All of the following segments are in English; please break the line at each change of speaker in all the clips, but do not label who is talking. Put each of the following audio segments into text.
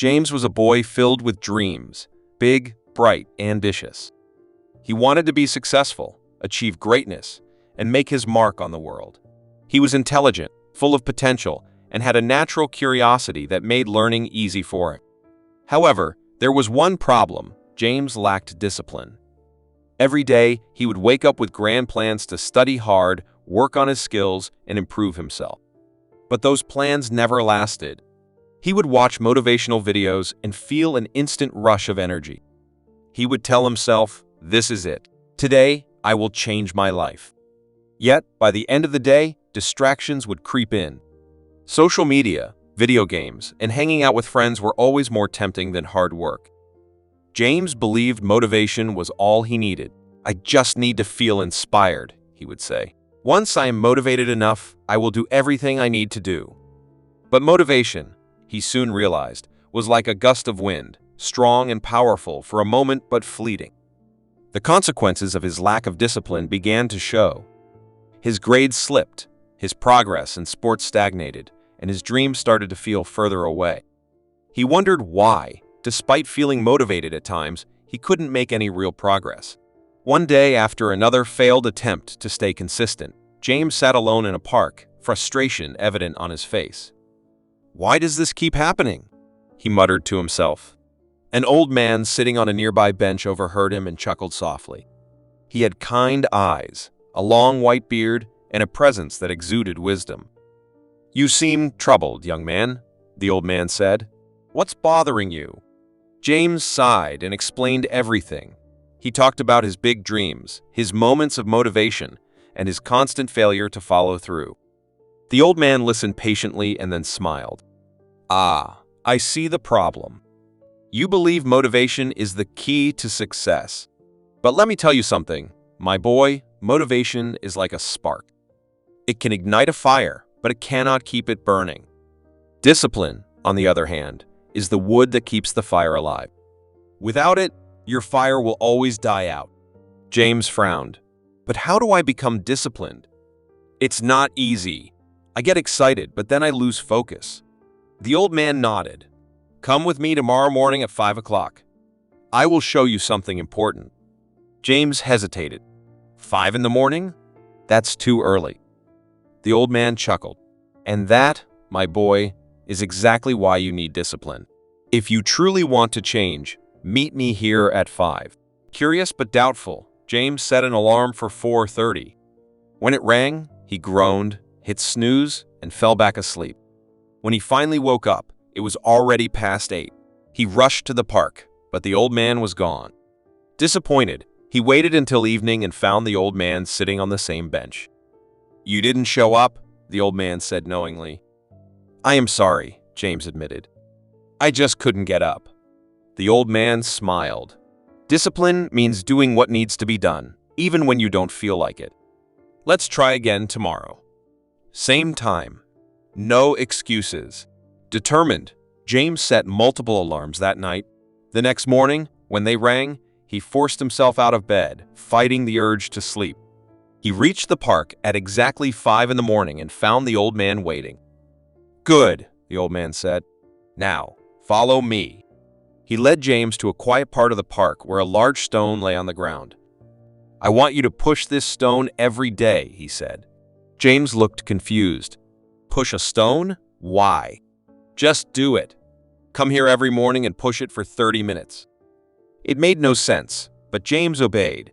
James was a boy filled with dreams, big, bright, ambitious. He wanted to be successful, achieve greatness, and make his mark on the world. He was intelligent, full of potential, and had a natural curiosity that made learning easy for him. However, there was one problem: James lacked discipline. Every day, he would wake up with grand plans to study hard, work on his skills, and improve himself. But those plans never lasted. He would watch motivational videos and feel an instant rush of energy. He would tell himself, "This is it. Today, I will change my life." Yet, by the end of the day, distractions would creep in. Social media, video games, and hanging out with friends were always more tempting than hard work. James believed motivation was all he needed. "I just need to feel inspired," he would say. "Once I am motivated enough, I will do everything I need to do." But motivation, he soon realized, was like a gust of wind, strong and powerful for a moment but fleeting. The consequences of his lack of discipline began to show. His grades slipped, his progress in sports stagnated, and his dreams started to feel further away. He wondered why, despite feeling motivated at times, he couldn't make any real progress. One day, after another failed attempt to stay consistent, James sat alone in a park, frustration evident on his face. "Why does this keep happening?" he muttered to himself. An old man sitting on a nearby bench overheard him and chuckled softly. He had kind eyes, a long white beard, and a presence that exuded wisdom. "You seem troubled, young man," the old man said. "What's bothering you?" James sighed and explained everything. He talked about his big dreams, his moments of motivation, and his constant failure to follow through. The old man listened patiently and then smiled. "Ah, I see the problem. You believe motivation is the key to success. But let me tell you something, my boy, motivation is like a spark. It can ignite a fire, but it cannot keep it burning. Discipline, on the other hand, is the wood that keeps the fire alive. Without it, your fire will always die out." James frowned. "But how do I become disciplined?" "It's not easy. I get excited, but then I lose focus." The old man nodded. "Come with me tomorrow morning at 5 o'clock. I will show you something important." James hesitated. 5 in the morning? That's too early. The old man chuckled. "And that, my boy, is exactly why you need discipline. If you truly want to change, meet me here at 5. Curious but doubtful, James set an alarm for 4:30. When it rang, he groaned, hit snooze, and fell back asleep. When he finally woke up, it was already past 8. He rushed to the park, but the old man was gone. Disappointed, he waited until evening and found the old man sitting on the same bench. "You didn't show up," the old man said knowingly. "I am sorry," James admitted. "I just couldn't get up." The old man smiled. "Discipline means doing what needs to be done, even when you don't feel like it. Let's try again tomorrow. Same time. No excuses." Determined, James set multiple alarms that night. The next morning, when they rang, he forced himself out of bed, fighting the urge to sleep. He reached the park at exactly 5 in the morning and found the old man waiting. "Good," the old man said. "Now, follow me." He led James to a quiet part of the park where a large stone lay on the ground. "I want you to push this stone every day," he said. James looked confused. "Push a stone? Why?" "Just do it. Come here every morning and push it for 30 minutes. It made no sense, but James obeyed.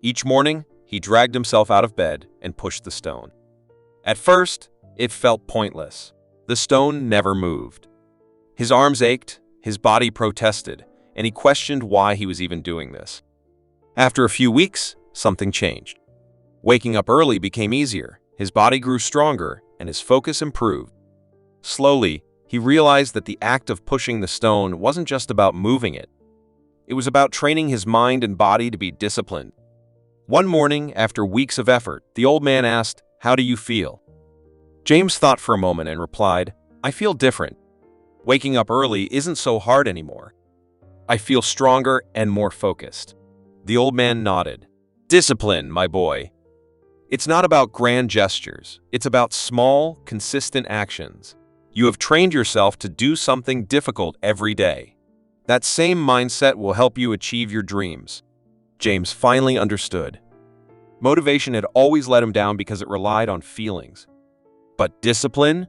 Each morning, he dragged himself out of bed and pushed the stone. At first, it felt pointless. The stone never moved. His arms ached, his body protested, and he questioned why he was even doing this. After a few weeks, something changed. Waking up early became easier, his body grew stronger, and his focus improved. Slowly, he realized that the act of pushing the stone wasn't just about moving it. It was about training his mind and body to be disciplined. One morning, after weeks of effort, the old man asked, "How do you feel?" James thought for a moment and replied, "I feel different. Waking up early isn't so hard anymore. I feel stronger and more focused." The old man nodded. "Discipline, my boy. It's not about grand gestures. It's about small, consistent actions. You have trained yourself to do something difficult every day. That same mindset will help you achieve your dreams. James finally understood. Motivation had always let him down because it relied on feelings. But discipline?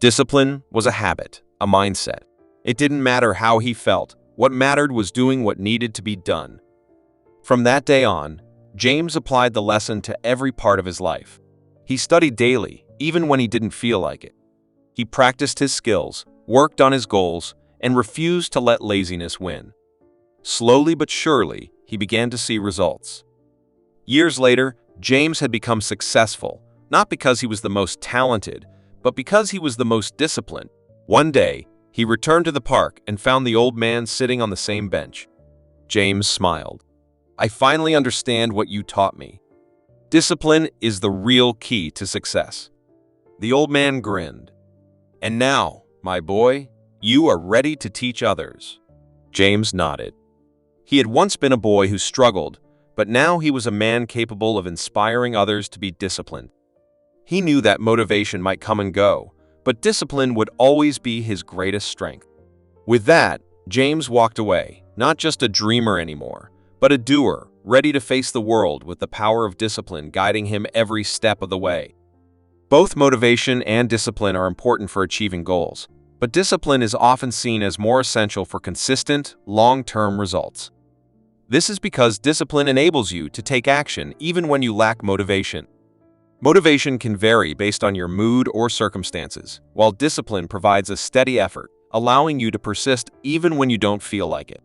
Discipline was a habit, a mindset. It didn't matter how he felt. What mattered was doing what needed to be done. From that day on, James applied the lesson to every part of his life. He studied daily, even when he didn't feel like it. He practiced his skills, worked on his goals, and refused to let laziness win. Slowly but surely, he began to see results. Years later, James had become successful, not because he was the most talented, but because he was the most disciplined. One day, he returned to the park and found the old man sitting on the same bench. James smiled. "I finally understand what you taught me. Discipline is the real key to success." The old man grinned. "And now, my boy, you are ready to teach others." James nodded. He had once been a boy who struggled, but now he was a man capable of inspiring others to be disciplined. He knew that motivation might come and go, but discipline would always be his greatest strength. With that, James walked away, not just a dreamer anymore, but a doer, ready to face the world with the power of discipline guiding him every step of the way. Both motivation and discipline are important for achieving goals, but discipline is often seen as more essential for consistent, long-term results. This is because discipline enables you to take action even when you lack motivation. Motivation can vary based on your mood or circumstances, while discipline provides a steady effort, allowing you to persist even when you don't feel like it.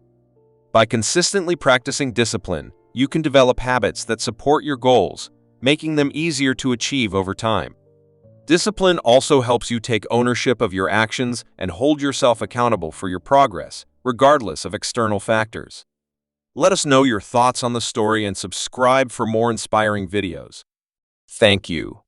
By consistently practicing discipline, you can develop habits that support your goals, making them easier to achieve over time. Discipline also helps you take ownership of your actions and hold yourself accountable for your progress, regardless of external factors. Let us know your thoughts on the story and subscribe for more inspiring videos. Thank you.